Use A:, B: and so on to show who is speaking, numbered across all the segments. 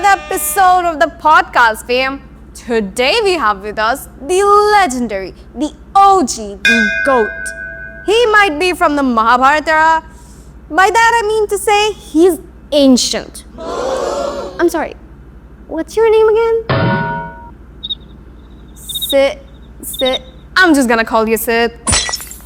A: episode of the podcast, fam. Today we have with us the legendary, the OG, the GOAT. He might be from the Mahabharata era. By that I mean to say he's ancient. I'm sorry, what's your name again? Sid. I'm just gonna call you Sid.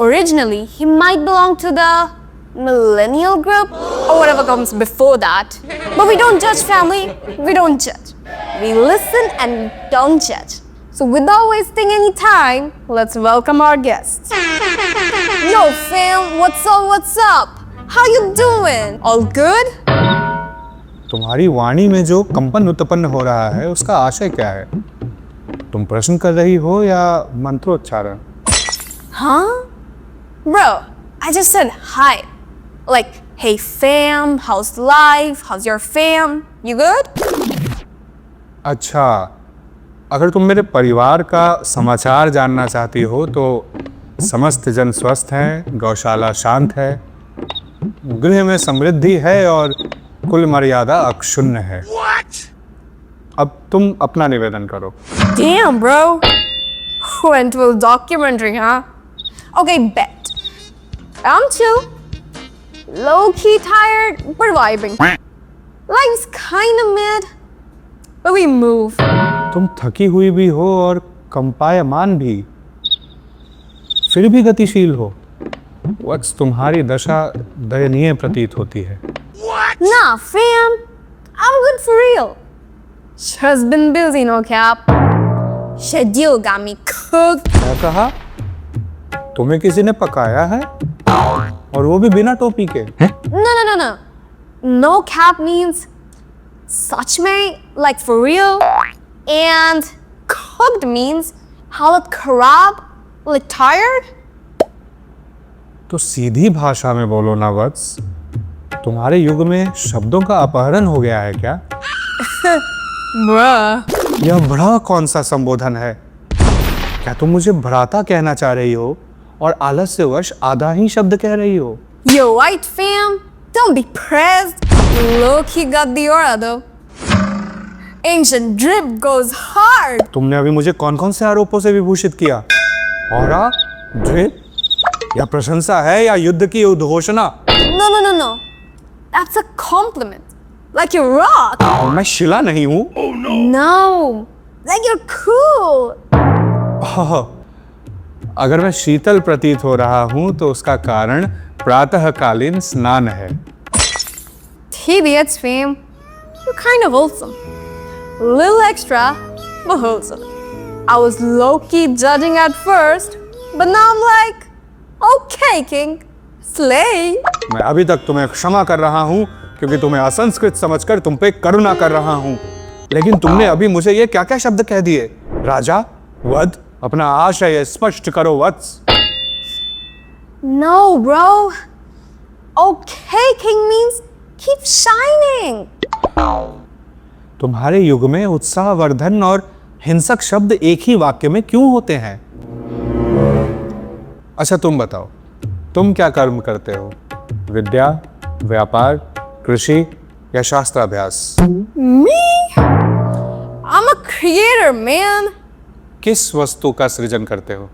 A: Originally, he might belong to the millennial group or whatever comes before that. But we don't judge, family. We don't judge. We listen and don't judge. So without wasting any time, let's welcome our guests. Yo fam, what's up? How you doing? All good?
B: तुम्हारी वाणी में जो कंपन उत्पन्न हो रहा है उसका आशय क्या है? तुम प्रश्न कर रही हो या मंत्रोच्चारण?
A: Huh? Bro, I just said hi. Like, hey fam, how's life? How's your fam? You good?
B: अच्छा, अगर तुम मेरे परिवार का समाचार जानना चाहती हो तो समस्त जन स्वस्थ हैं, गौशाला शांत है, गृह में समृद्धि है और कुल मर्यादा अक्षुण्ण है। अब तुम अपना निवेदन करो।
A: Damn, bro. Went to a documentary, huh? Okay, bet. I'm chill. Low-key tired, but vibing. Life's kind of mid, but we move.
B: तुम थकी हुई भी हो और कंपायमान भी, फिर भी गतिशील हो। वत्स, तुम्हारी दशा दयनीय प्रतीत होती है।
A: Nah, fam. I'm good for real. Just been busy, no cap. Schedule got me cooked.
B: क्या कहा? तुम्हें किसी ने पकाया है? और वो भी बिना टोपी के?
A: No. No cap means such में, like for real. And cooked means halat kharab, like tired.
B: तो सीधी भाषा में बोलो ना वत्स, तुम्हारे युग में शब्दों का अपहरण हो गया है क्या?
A: Bruh.
B: यह भ्रा कौन सा संबोधन है? क्या तुम मुझे भ्राता कहना चाह रही हो और आलस्यवश आधा ही शब्द कह रही हो?
A: Yo, white fam, don't be pressed. Low-key got the aura though. Ancient drip goes hard.
B: तुमने अभी मुझे कौन कौन से आरोपों से विभूषित किया? औरा, ड्रिप, या प्रशंसा है या युद्ध की उद्घोषणा?
A: No. That's a compliment. Like you're rock.
B: मैं शिला नहीं हूँ।
A: No. Like you're cool.
B: अगर मैं शीतल प्रतीत हो रहा हूँ तो उसका कारण प्रातःकालीन स्नान है।
A: TBH fam, you're kind of wholesome. Little extra, but wholesome. I was low-key judging at first, but now I'm like, okay, king, slay.
B: मैं अभी तक तुम्हें क्षमा कर रहा हूँ क्योंकि तुम्हें असंस्कृत समझकर तुम पे करुणा कर रहा हूँ। लेकिन तुमने अभी मुझे ये क्या क्या शब्द कह दिए? राजा, वध, अपना आशय स्पष्ट करो वत्स।
A: No, bro. Okay, king means keep shining.
B: तुम्हारे युग में उत्साहवर्धन और हिंसक शब्द एक ही वाक्य में क्यों होते हैं? अच्छा तुम बताओ, तुम क्या कर्म करते हो? विद्या, व्यापार, कृषि या शास्त्राभ्यास?
A: Me? I'm a creator, man.
B: किस वस्तु का सृजन करते हो?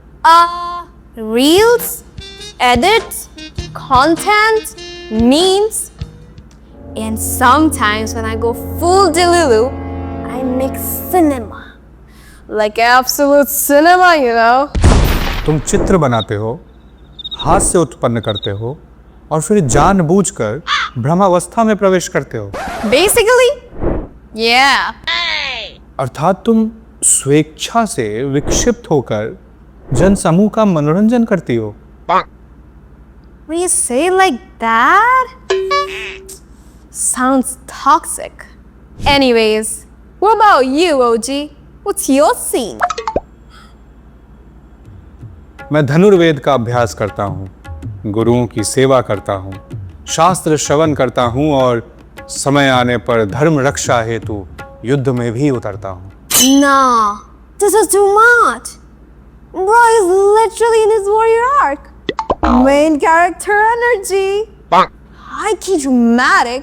A: Reels, edits, content, memes. And sometimes when I go full Delulu, I make cinema. Like absolute cinema, you know?
B: तुम चित्र बनाते हो, हास्य उत्पन्न करते हो और फिर जानबूझकर भ्रमावस्था में प्रवेश करते हो।
A: Basically, yeah.
B: अर्थात तुम स्वेच्छा से विक्षिप्त होकर जनसमूह का मनोरंजन करती हो।
A: When you say it like that, sounds toxic. Anyways, what about you, OG? What's your scene?
B: मैं धनुर्वेद का अभ्यास करता हूँ, गुरुओं की सेवा करता हूँ, शास्त्र श्रवण करता हूँ और समय आने पर धर्म रक्षा हेतु युद्ध में भी उतरता हूँ।
A: Nah, this is too much. Bro is literally in his warrior arc. Main character energy. High-key dramatic,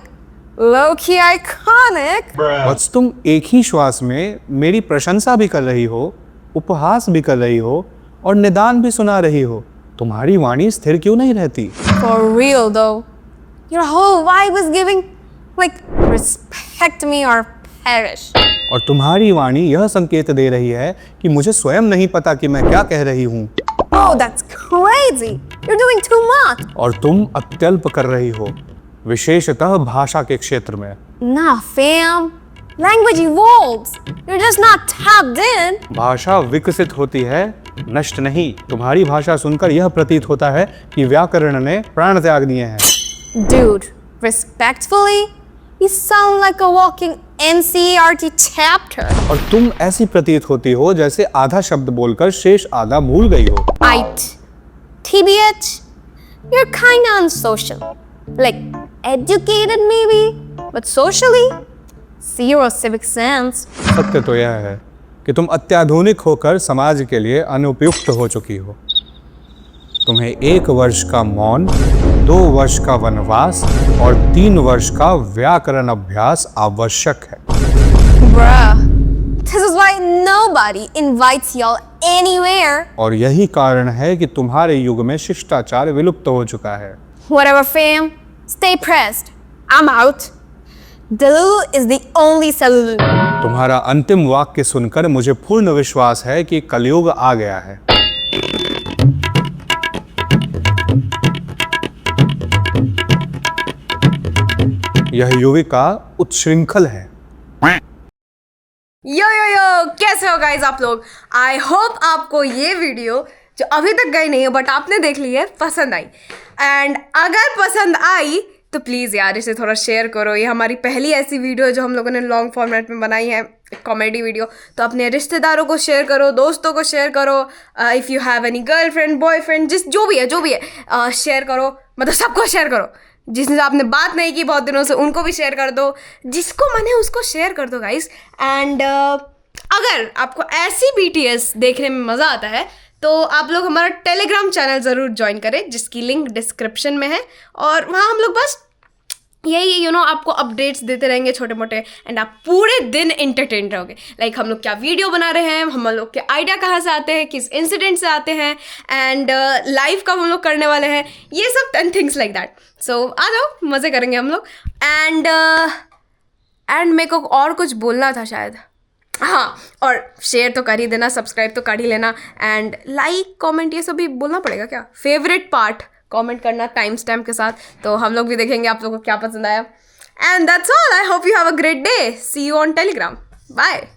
A: low-key iconic.
B: बस तुम एक ही श्वास में मेरी प्रशंसा भी कर रही हो, उपहास भी कर रही हो और निदान भी सुना रही हो। तुम्हारी वाणी स्थिर क्यों नहीं रहती?
A: For real though, your whole vibe is giving like respect me or perish.
B: और तुम्हारी वाणी यह संकेत दे रही है कि मुझे स्वयं नहीं पता कि मैं क्या कह रही हूँ।
A: Oh, that's crazy. You're doing too much.
B: और तुम अत्यल्प कर रही हो, विशेषतः भाषा के क्षेत्र में।
A: Nah, fam. Language evolves. You're just not tapped in.
B: भाषा विकसित होती है, नष्ट नहीं। तुम्हारी भाषा सुनकर यह प्रतीत होता है कि व्याकरण ने प्राण त्याग दिए हैं।
A: Dude, respectfully, you sound like a walking NCERT chapter.
B: और तुम ऐसी प्रतीत होती हो जैसे आधा शब्द बोलकर शेष आधा भूल गई हो।
A: TBH, you're kinda unsocial. Like, educated maybe, but socially, zero civic sense.
B: सत्य तो यह है कि तुम अत्याधुनिक होकर समाज के लिए अनुपयुक्त हो चुकी हो। तुम्हें 1 वर्ष का मौन, 2 वर्ष का वनवास और 3 वर्ष का व्याकरण अभ्यास आवश्यक है।
A: Bruh, this is why nobody invites y'all anywhere.
B: और यही कारण है कि तुम्हारे युग में शिष्टाचार विलुप्त हो चुका है।
A: Whatever, fam. Stay pressed. I'm out. Delulu is the only solution.
B: तुम्हारा अंतिम वाक्य सुनकर मुझे पूर्ण विश्वास है कि कलयुग आ गया है। यह युविका उच्छृंखल है।
C: यो यो यो, कैसे हो गाइस आप लोग? आई होप आपको ये वीडियो जो अभी तक गई नहीं है बट आपने देख ली है पसंद आई। एंड अगर पसंद आई तो प्लीज़ यार इसे थोड़ा शेयर करो। ये हमारी पहली ऐसी वीडियो है जो हम लोगों ने लॉन्ग फॉर्मेट में बनाई है, कॉमेडी वीडियो। तो अपने रिश्तेदारों को शेयर करो, दोस्तों को शेयर करो, if you have any girlfriend boyfriend जो भी है शेयर करो, मतलब सबको शेयर करो। जिससे आपने बात नहीं की बहुत दिनों से उनको भी शेयर कर दो, जिसको मन है उसको शेयर कर दो गाइस। एंड अगर आपको ऐसी BTS देखने में मज़ा आता है तो आप लोग हमारा टेलीग्राम चैनल ज़रूर ज्वाइन करें, जिसकी लिंक डिस्क्रिप्शन में है। और वहाँ हम लोग बस यही आपको अपडेट्स देते रहेंगे छोटे मोटे, एंड आप पूरे दिन एंटरटेन रहोगे। लाइक हम लोग क्या वीडियो बना रहे हैं, हम लोग के आइडिया कहाँ से आते हैं, किस इंसिडेंट से आते हैं, एंड लाइव कब हम लोग करने वाले हैं, ये सब 10 थिंग्स लाइक दैट। सो आ जाओ, मज़े करेंगे हम लोग। एंड मेरे को और कुछ बोलना था शायद, हाँ, और शेयर तो कर ही देना, सब्सक्राइब तो कर ही लेना, एंड लाइक कमेंट ये सब भी बोलना पड़ेगा क्या? फेवरेट पार्ट कमेंट करना टाइम स्टैम्प के साथ, तो हम लोग भी देखेंगे आप लोगों को क्या पसंद आया। And that's all. I hope you have a great day. See you on Telegram. Bye.